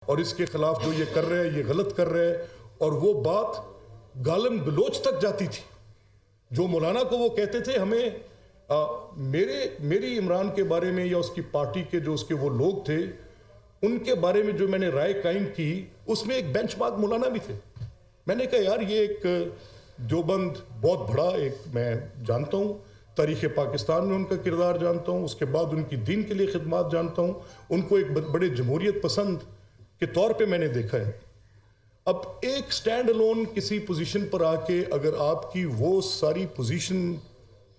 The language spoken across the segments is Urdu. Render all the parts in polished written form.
اور اس کے خلاف جو یہ کر رہے ہیں یہ غلط کر رہے ہیں، اور وہ بات گالم گلوچ تک جاتی تھی۔ جو مولانا کو وہ کہتے تھے ہمیں میری عمران کے بارے میں یا اس کی پارٹی کے جو اس کے وہ لوگ تھے ان کے بارے میں جو میں نے رائے قائم کی اس میں ایک بینچ مارک مولانا بھی تھے۔ میں نے کہا یار یہ ایک دیوبند بہت بڑا ایک میں جانتا ہوں، تاریخ پاکستان میں ان کا کردار جانتا ہوں، اس کے بعد ان کی دین کے لیے خدمات جانتا ہوں، ان کو ایک بڑے جمہوریت پسند کے طور پہ میں نے دیکھا ہے۔ اب ایک سٹینڈ الون کسی پوزیشن پر آ کے اگر آپ کی وہ ساری position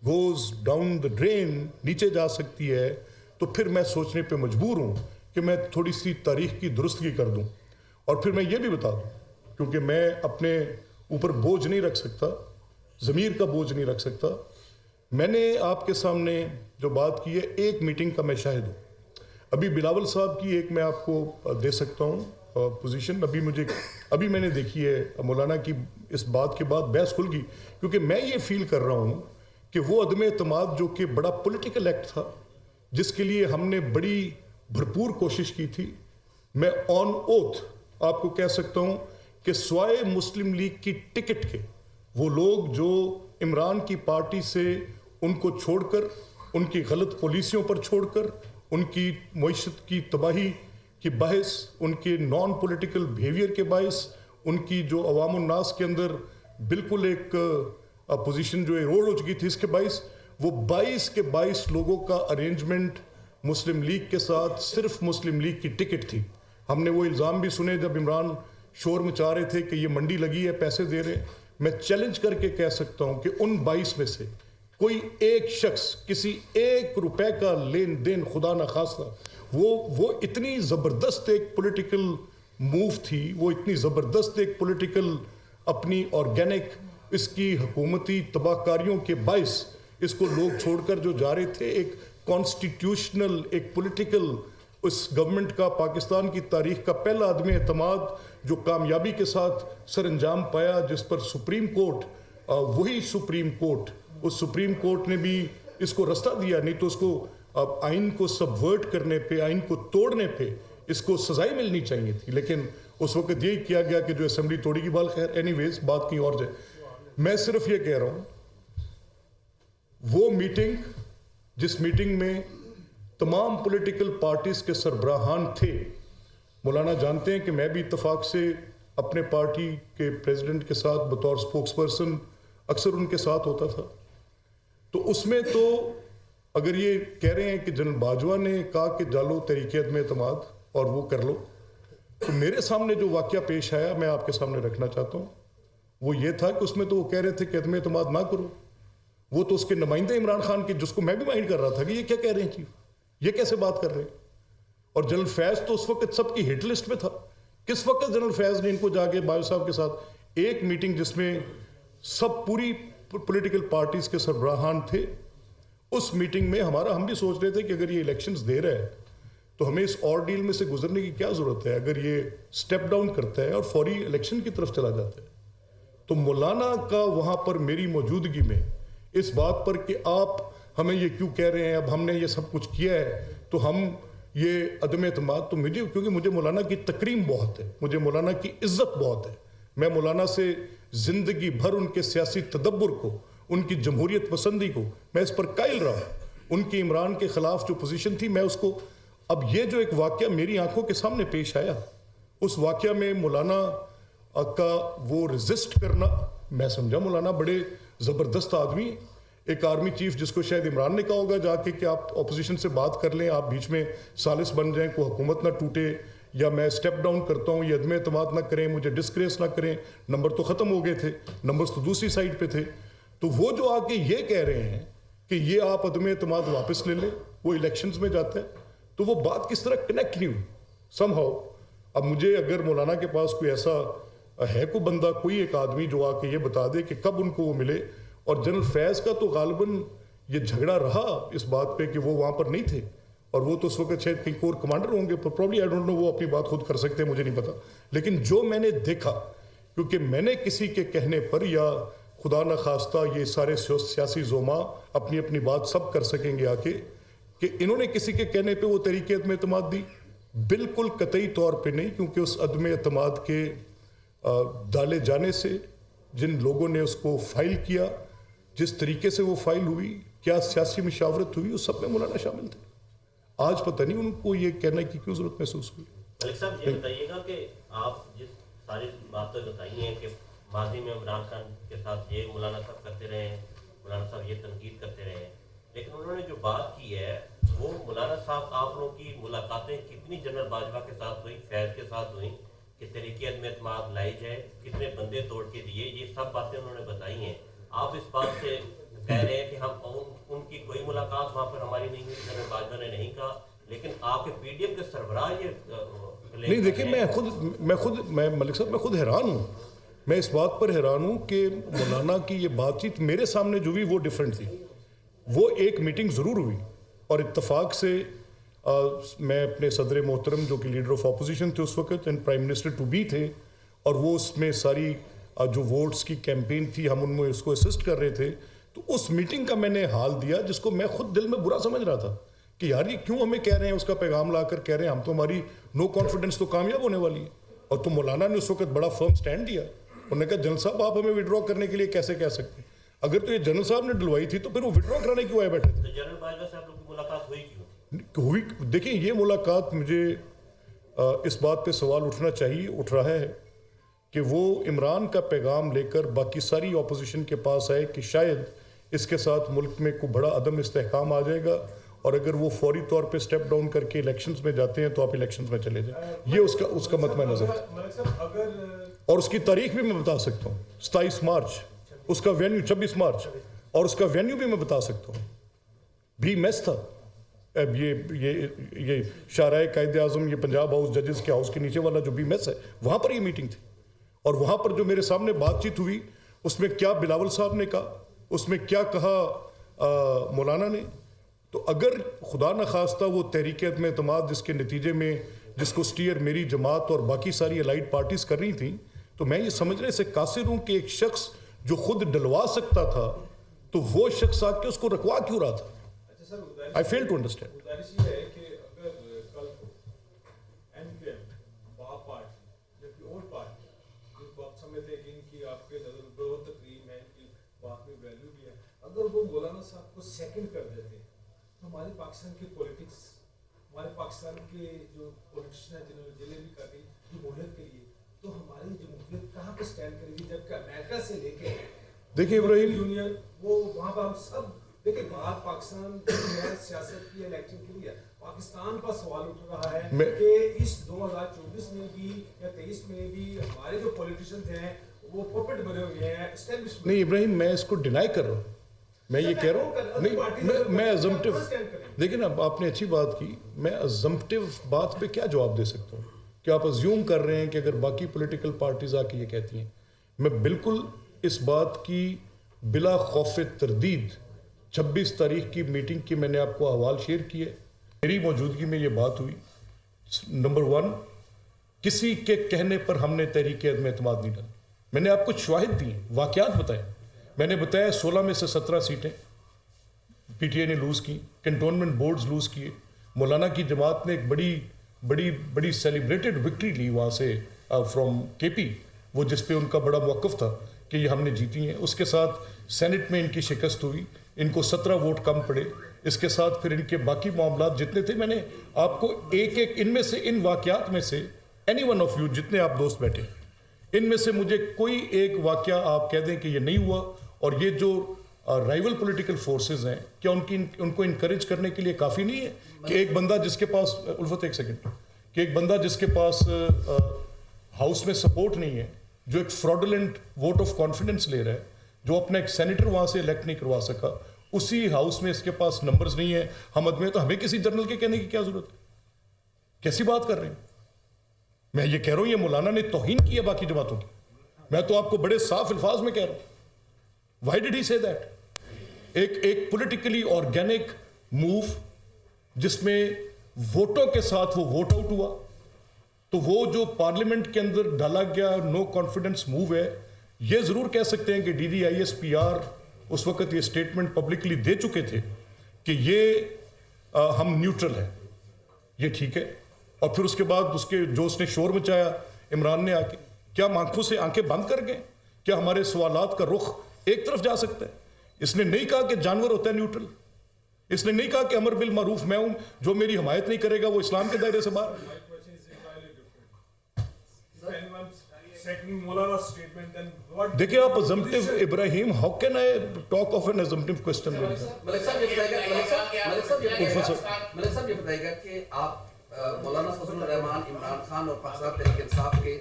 goes down the drain, نیچے جا سکتی ہے، تو پھر میں سوچنے پہ مجبور ہوں کہ میں تھوڑی سی تاریخ کی درستگی کر دوں۔ اور پھر میں یہ بھی بتا دوں، کیونکہ میں اپنے اوپر بوجھ نہیں رکھ سکتا، ضمیر کا بوجھ نہیں رکھ سکتا۔ میں نے آپ کے سامنے جو بات کی ہے ایک میٹنگ کا میں شاہد ہوں۔ ابھی بلاول صاحب کی ایک میں آپ کو دے سکتا ہوں پوزیشن، ابھی میں نے دیکھی ہے مولانا کی اس بات کے بعد بحث کھل گئی، کیونکہ میں یہ فیل کر رہا ہوں کہ وہ عدم اعتماد جو کہ بڑا پولیٹیکل ایکٹ تھا، جس کے لیے ہم نے بڑی بھرپور کوشش کی تھی، میں آن اوتھ آپ کو کہہ سکتا ہوں کہ سوائے مسلم لیگ کی ٹکٹ کے وہ لوگ جو عمران کی پارٹی سے ان کو چھوڑ کر، ان کی غلط پالیسیوں پر چھوڑ کر، ان کی معیشت کی تباہی کے باعث، ان کے نان پولیٹیکل بیہیویئر کے باعث، ان کی جو عوام الناس کے اندر بالکل ایک پوزیشن جو ایروڈ ہو چکی تھی، اس کے باعث وہ 22 لوگوں کا ارینجمنٹ مسلم لیگ کے ساتھ صرف مسلم لیگ کی ٹکٹ تھی۔ ہم نے وہ الزام بھی سنے جب عمران شور مچا رہے تھے کہ یہ منڈی لگی ہے، پیسے دے رہے ہیں۔ میں چیلنج کر کے کہہ سکتا ہوں کہ ان 22 میں سے کوئی ایک شخص کسی 1 روپے کا لین دین خدا نہ خواستہ، وہ اتنی زبردست ایک پولیٹیکل موو تھی، وہ اتنی زبردست ایک پولیٹیکل اپنی آرگینک اس کی حکومتی تباہ کاریوں کے باعث اس کو لوگ چھوڑ کر جو جا رہے تھے، ایک کانسٹیٹیوشنل ایک پولیٹیکل اس گورنمنٹ کا پاکستان کی تاریخ کا پہلا عدم اعتماد جو کامیابی کے ساتھ سر انجام پایا، جس پر سپریم کورٹ، وہی سپریم کورٹ، اس سپریم کورٹ نے بھی اس کو رستہ دیا، نہیں تو اس کو آئین کو سبورٹ کرنے پہ، آئین کو توڑنے پہ اس کو سزائیں ملنی چاہیے تھی، لیکن اس وقت یہی کیا گیا کہ جو اسمبلی توڑی کی بال خیر، اینی ویز بات کہیں اور جائے۔ میں صرف یہ کہہ رہا ہوں وہ میٹنگ جس میٹنگ میں تمام پولیٹیکل پارٹیز کے سربراہان تھے، مولانا جانتے ہیں کہ میں بھی اتفاق سے اپنے پارٹی کے پریزیڈنٹ کے ساتھ بطور سپوکس پرسن اکثر ان کے ساتھ ہوتا تھا، تو اس میں تو اگر یہ کہہ رہے ہیں کہ جنرل باجوہ نے کہا کہ ڈالو تحریک عدم اعتماد اور وہ کر لو، تو میرے سامنے جو واقعہ پیش آیا میں آپ کے سامنے رکھنا چاہتا ہوں، وہ یہ تھا کہ اس میں تو وہ کہہ رہے تھے کہ عدم اعتماد نہ کرو، وہ تو اس کے نمائندے عمران خان کی، جس کو میں بھی مائنڈ کر رہا تھا کہ یہ کیا کہہ رہے ہیں چیف، یہ کیسے بات کر رہے ہیں، اور جنرل فیض تو اس وقت سب کی ہٹ لسٹ میں تھا۔ کس وقت جنرل فیض نے ان کو جا کے باجوہ صاحب کے ساتھ ایک میٹنگ جس میں سب پوری پولیٹیکل پارٹیز کے سربراہان تھے، اس میٹنگ میں ہم بھی سوچ رہے تھے کہ اگر یہ الیکشنز دے رہا ہے تو ہمیں اس آرڈیل میں سے گزرنے کی کیا ضرورت ہے، اگر یہ سٹیپ ڈاؤن کرتا ہے اور فوری الیکشن کی طرف چلا جاتا ہے۔ تو مولانا کا وہاں پر میری موجودگی میں اس بات پر کہ آپ ہمیں یہ کیوں کہہ رہے ہیں، اب ہم نے یہ سب کچھ کیا ہے تو ہم یہ عدم اعتماد، تو کیونکہ مجھے مولانا کی تکریم بہت ہے، مجھے مولانا کی عزت بہت ہے، میں مولانا سے زندگی بھر ان کے سیاسی تدبر کو، ان کی جمہوریت پسندی کو میں اس پر قائل رہا، ان کی عمران کے خلاف جو پوزیشن تھی میں اس کو، اب یہ جو ایک واقعہ میری آنکھوں کے سامنے پیش آیا، اس واقعہ میں مولانا کا وہ ریزسٹ کرنا، میں سمجھا مولانا بڑے زبردست آدمی، ایک آرمی چیف جس کو شاید عمران نے کہا ہوگا جا کے کہ آپ اپوزیشن سے بات کر لیں، آپ بیچ میں ثالث بن جائیں، کوئی حکومت نہ ٹوٹے، یا میں سٹیپ ڈاؤن کرتا ہوں، یہ عدم اعتماد نہ کریں، مجھے ڈسکریس نہ کریں، نمبر تو ختم ہو گئے تھے، نمبرز تو دوسری سائڈ پہ تھے، تو وہ جو آ کے یہ کہہ رہے ہیں کہ یہ آپ عدم اعتماد واپس لے لیں، وہ الیکشنز میں جاتا ہے، تو وہ بات کس طرح کنیکٹ نہیں ہوئی سم ہاؤ۔ اب مجھے اگر مولانا کے پاس کوئی ایسا ہے کوئی بندہ، کوئی ایک آدمی جو آ کے یہ بتا دے کہ کب ان کو وہ ملے، اور جنرل فیض کا تو غالباً یہ جھگڑا رہا اس بات پہ کہ وہ وہاں پر نہیں تھے، اور وہ تو اس وقت شاید کہیں کور کمانڈر ہوں گے، پروبلی آئی ڈونٹ نو، وہ اپنی بات خود کر سکتے ہیں، مجھے نہیں پتا، لیکن جو میں نے دیکھا، کیونکہ میں نے کسی کے کہنے پر یا خدا نہ خواستہ یہ سارے سیاسی زوما اپنی اپنی بات سب کر سکیں گے آ کے، کہ انہوں نے کسی کے کہنے پہ وہ تحریک عدم اعتماد دی، بالکل قطعی طور پہ نہیں، کیونکہ اس عدم اعتماد کے ڈالے جانے سے جن لوگوں نے اس کو فائل کیا، جس طریقے سے وہ فائل ہوئی، کیا سیاسی مشاورت ہوئی، اس سب میں مولانا شامل تھے. آج پتہ نہیں ان کو یہ کہنے کی کیوں ضرورت محسوس ہوئی. ملک صاحب یہ بتائیے گا کہ آپ جس ساری باتیں بتائی ہیں کہ ماضی میں عمران خان کے ساتھ یہ مولانا صاحب کرتے رہے ہیں، مولانا صاحب یہ تنقید کرتے رہے ہیں، لیکن انہوں نے جو بات کی ہے وہ مولانا صاحب آپ لوگوں کی ملاقاتیں کتنی جنرل باجوہ کے ساتھ ہوئی، فیض کے ساتھ ہوئی کہ طریقے عدم اعتماد لائی جائے، کتنے بندے توڑ کے دیے، یہ سب باتیں انہوں نے بتائی ہیں. آپ اس بات سے کہہ رہے ہیں کہ ہم ان کی کوئی ملاقات وہاں پر ہماری نہیں ہوئی، جنرل باجوہ نے نہیں کہا، لیکن آپ کے پی ڈی ایم کے سربراہ یہ نہیں. دیکھیں میں ملک صاحب میں خود حیران ہوں. میں اس بات پر حیران ہوں کہ مولانا کی یہ بات چیت میرے سامنے جو ہوئی وہ ڈیفرنٹ تھی. وہ ایک میٹنگ ضرور ہوئی اور اتفاق سے میں اپنے صدر محترم جو کہ لیڈر آف اپوزیشن تھے اس وقت and prime minister to be تھے، اور وہ اس میں ساری جو ووٹس کی کیمپین تھی ہم ان میں اس کو اسسٹ کر رہے تھے. تو اس میٹنگ کا میں نے حال دیا جس کو میں خود دل میں برا سمجھ رہا تھا کہ یار یہ کیوں ہمیں کہہ رہے ہیں، اس کا پیغام لا کر کہہ رہے ہیں ہم تو ہماری نو کانفیڈنس تو کامیاب ہونے والی ہے. اور تو مولانا نے اس وقت بڑا فرم سٹینڈ دیا. انہوں نے کہا جنرل صاحب آپ ہمیں وڈرا کرنے کے لیے کیسے کہہ سکتے ہیں؟ اگر تو یہ جنرل صاحب نے ڈلوائی تھی تو پھر وہ وڈرا کرانے کیوں آئے بیٹھے تھے؟ جنرل باجوہ صاحب لوگوں کی ملاقات ہوئی کیوں ہوئی؟ دیکھیں یہ ملاقات مجھے اس بات پہ سوال اٹھ رہا ہے کہ وہ عمران کا پیغام لے کر باقی ساری اپوزیشن کے پاس آئے کہ شاید اس کے ساتھ ملک میں کوئی بڑا عدم استحکام آ جائے گا، اور اگر وہ فوری طور پہ سٹیپ ڈاؤن کر کے الیکشنز میں جاتے ہیں تو آپ الیکشنز میں چلے جائیں. یہ اس کا مطمئن نظر تھا. اور اس کی تاریخ بھی میں بتا سکتا ہوں، 27 مارچ، اس کا وینیو 26 مارچ، اور اس کا وینیو بھی میں بتا سکتا ہوں. بھی میس تھا. اب یہ شاہراہ قائد اعظم، یہ پنجاب ہاؤس ججز کے ہاؤس کے نیچے والا جو بھی میس ہے، وہاں پر یہ میٹنگ تھی. اور وہاں پر جو میرے سامنے بات چیت ہوئی اس میں کیا بلاول صاحب نے کہا، اس میں کیا کہا مولانا نے. تو اگر خدا نخواستہ وہ تحریک عدم اعتماد جس کے نتیجے میں جس کو سٹیئر میری جماعت اور باقی ساری الائڈ پارٹیز کر رہی تھیں، تو میں یہ سمجھنے سے قاصر ہوں کہ ایک شخص جو خود ڈلوا سکتا تھا تو وہ شخص آ کے اس کو رکوا کیوں رہا تھا. I fail to understand. گزارش یہ ہے کہ اگر کل کو ایم کیو ایم باپ پارٹی جبکہ اور پارٹی جن کو آپ سمجھتے ہیں کہ ان کی آپ کے نظر بہت تقریم ہے، ان کی بات میں ویلیو بھی ہے، اگر وہ مولانا صاحب کو سیکنڈ کر دیتے تو ہمارے پاکستان کی پولیٹکس، ہمارے پاکستان کے جو پولیٹیشن ہیں جنہوں نے جیلیں بھی کر دی جمہوریت کے لیے، تو ہماری جمہوریت کہاں پہ اسٹینڈ کرے گی؟ جبکہ امریکہ سے لے کے دیکھیں ابراہیم یونین، وہ وہاں پہ ہم سب دیکھیں بات پاکستان کی سیاست کی الیکشن کے لیے پاکستان کا سوال اٹھ رہا ہے کہ اس 2024 میں بھی یا 23 میں بھی ہمارے جو پولیٹیشنز ہیں وہ پپٹ بنے ہوئے ہیں اسٹیبلشمنٹ. نہیں ابراہیم، میں اس کو ڈینائی کر رہا ہوں. میں یہ کہہ رہا ہوں نہیں، میں ازمپٹیو، لیکن اب آپ نے اچھی بات کی، میں ازمپٹیو بات پہ کیا جواب دے سکتا ہوں کہ آپ ازیوم کر رہے ہیں کہ اگر باقی پولیٹیکل پارٹیز آ کے یہ کہتی ہیں. میں بالکل اس بات کی بلا خوف تردید 26 تاریخ کی میٹنگ کی میں نے آپ کو احوال شیئر کیے. میری موجودگی میں یہ بات ہوئی. نمبر 1، کسی کے کہنے پر ہم نے تحریک عدم اعتماد نہیں ڈالی. میں نے آپ کو شواہد دی، واقعات بتائے. میں نے بتایا 16 میں سے 17 سیٹیں پی ٹی آئی نے لوز کی، کنٹونمنٹ بورڈز لوز کیے. مولانا کی جماعت نے ایک بڑی سیلیبریٹڈ وکٹری لی وہاں سے فرام کے پی، وہ جس پہ ان کا بڑا موقف تھا کہ یہ ہم نے جیتی ہیں. اس کے ساتھ سینٹ میں ان کی شکست ہوئی، ان کو 17 ووٹ کم پڑے. اس کے ساتھ پھر ان کے باقی معاملات جتنے تھے، میں نے آپ کو ایک ان میں سے، ان واقعات میں سے، اینی ون آف یو جتنے آپ دوست بیٹھے، ان میں سے مجھے کوئی ایک واقعہ آپ کہہ دیں کہ یہ نہیں ہوا. اور یہ جو رائیول پولیٹیکل فورسز ہیں، کیا ان کو انکریج کرنے کے لیے کافی نہیں ہے کہ ایک بندہ جس کے پاس، الفت ایک سیکنڈ، کہ ایک بندہ جس کے پاس ہاؤس میں سپورٹ نہیں ہے، جو ایک فراڈولنٹ ووٹ آف کانفیڈنس لے رہا ہے، جو اپنا ایک سینیٹر وہاں سے الیکٹ نہیں کروا سکا، اسی ہاؤس میں اس کے پاس نمبرز نہیں ہیں، ہم ادمی ہیں، تو ہمیں کسی جنرل کے کہنے کی کیا ضرورت ہے؟ کیسی بات کر رہے ہیں؟ میں یہ کہہ رہا ہوں یہ مولانا نے توہین کی ہے باقی جماعتوں کی. میں تو آپ کو بڑے صاف الفاظ میں کہہ رہا ہوں. Why did he say that? ایک پولیٹیکلی آرگینک موو جس میں ووٹوں کے ساتھ وہ ووٹ آؤٹ ہوا، تو وہ جو پارلیمنٹ کے اندر ڈالا گیا نو کانفیڈنس موو ہے. یہ ضرور کہہ سکتے ہیں کہ D D I S P R اس وقت یہ سٹیٹمنٹ پبلکلی دے چکے تھے کہ یہ ہم نیوٹرل ہیں. یہ ٹھیک ہے، اور پھر اس کے بعد اس کے جو اس نے شور مچایا عمران نے آ کے، کیا ہم آنکھوں سے آنکھیں بند کر گئے؟ کیا ہمارے سوالات کا رخ ایک طرف جا سکتا ہے؟ اس نے نہیں کہا کہ جانور ہوتا ہے نیوٹرل، اس نے نہیں کہا کہ امر بالمعروف میں ہوں، جو میری حمایت نہیں کرے گا وہ اسلام کے دائرے سے باہر۔ My question is entirely different. If anyone's seconding Maulana's statement, then what? دیکھیں آپ assumptive Ibrahim, how can I talk of an assumptive question? Malik صاحب یہ بتائے گا کہ آپ مولانا فضل الرحمان عمران خان اور پاکستان تحریک انصاف کے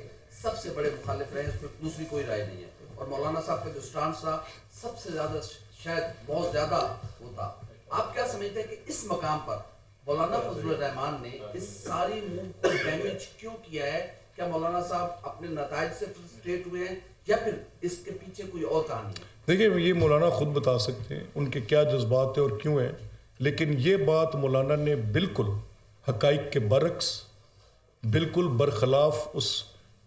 سب سے بڑے مخالف رہے، اس میں دوسری کوئی رائے نہیں ہے، اور مولانا صاحب کا جو سٹانس تھا سب سے زیادہ شاید بہت زیادہ ہوتا۔ آپ کیا سمجھتے ہیں کہ اس مقام پر مولانا فضل الرحمان نے اس ساری موو کو ڈیمیج کیوں کیا ہے؟ کیا مولانا صاحب اپنے نتائج سے فرسٹریٹ ہوئے ہیں یا پھر اس کے پیچھے کوئی اور کہانی ہے؟ دیکھیں یہ مولانا خود بتا سکتے ہیں ان کے کیا جذبات ہیں اور کیوں ہیں، لیکن یہ بات مولانا نے بالکل حقائق کے برعکس، بالکل برخلاف اس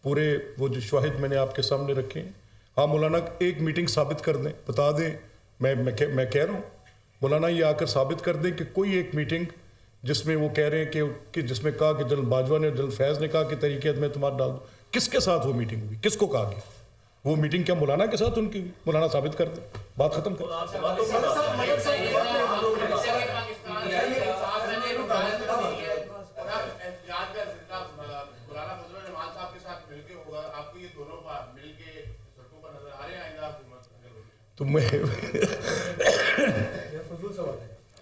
پورے وہ جو شواہد میں نے آپ کے سامنے رکھے ہیں۔ ہاں مولانا ایک میٹنگ ثابت کر دیں، بتا دیں، میں کہہ رہا ہوں مولانا یہ آ کر ثابت کر دیں کہ کوئی ایک میٹنگ جس میں وہ کہہ رہے ہیں کہ جس میں کہا کہ جنرل باجوہ نے جنرل فیض نے کہا کہ تحریک میں تمہارا ڈال دو، کس کے ساتھ وہ میٹنگ ہوئی، کس کو کہا گیا؟ وہ میٹنگ کیا مولانا کے ساتھ ان کی ہوئی؟ مولانا ثابت کر دیں، بات ختم کر دیں۔ تو میں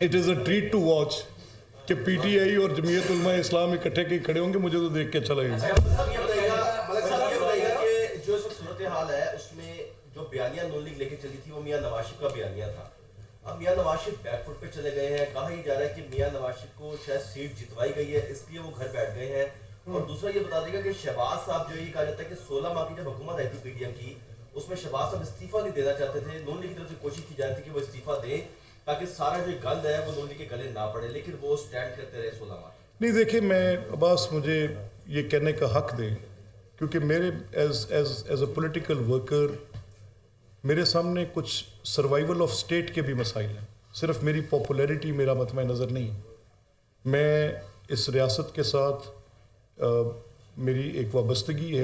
it is a treat to watch کہ پی ٹی آئی اور جمعیت علماء اسلام اکٹھے کے کھڑے ہوں گے، مجھے تو دیکھ کے اچھا لگے گا۔ جو اس صورتحال ہے اس میں جو بیانیہ نون لیگ لے کے چلی تھی وہ میاں نواز شریف کا بیانیہ تھا۔ اب میاں نواز شریف بیک فٹ پہ چلے گئے ہیں، کہا یہ جا رہا ہے کہ میاں نواز شریف کو شاید سیٹ جتوائی گئی ہے اس لیے وہ گھر بیٹھ گئے ہیں، اور دوسرا یہ بتا دے گا کہ شہباز صاحب جو یہ کہا جاتا ہے کہ 16 ماہ کی جب حکومت آئی تھی پی ڈی ایم کی، اس میں شہباز صاحب استعفیٰ نہیں دینا چاہتے تھے، نون لیگ کی طرف سے کوشش کی جاتی تھی کہ وہ استعفیٰ دیں تاکہ سارا جو گند ہے وہ نون لیگ کے گلے نہ پڑے، لیکن وہ سٹینڈ کرتے رہے 16 ماہ۔ نہیں دیکھیں، میں عباس مجھے یہ کہنے کا حق دیں کیونکہ میرے ایز اے پولیٹیکل ورکر میرے سامنے کچھ سروائیول آف اسٹیٹ کے بھی مسائل ہیں، صرف میری پاپولیرٹی میرا مطمع نظر نہیں ہے۔ میں اس ریاست کے ساتھ میری ایک وابستگی ہے۔